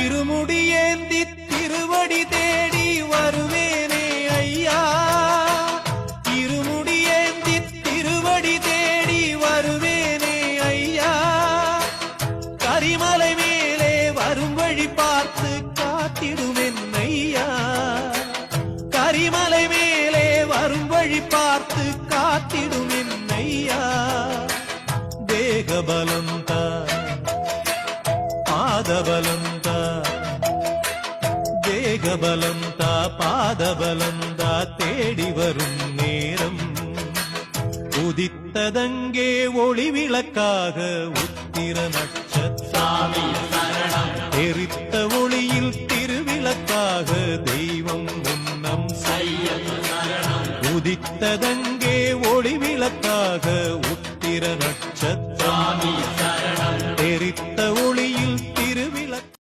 இருமுடியேந்தி திருவடி தேடி வருவேனே ஐயா, இருமுடியேந்தி திருவடி தேடி வருவேனே ஐயா, கரிமலை மேலே வரும் வழி பார்த்து காத்திடுவேன் ஐயா, கரிமலை மேலே வரும் வழி பார்த்து காத்திடுவேன் ஐயா, தேகபலந்தா பாதபலந்தா, தேகபலந்தா பாதபலந்தா, தேடி வரும் நேரம் உதித்ததங்கே ஒளி விளக்காக உத்திர நட்சத்திரம், எரித்த ஒளியில் திருவிளக்காக தெய்வம் உன்னம் உதித்ததங்கே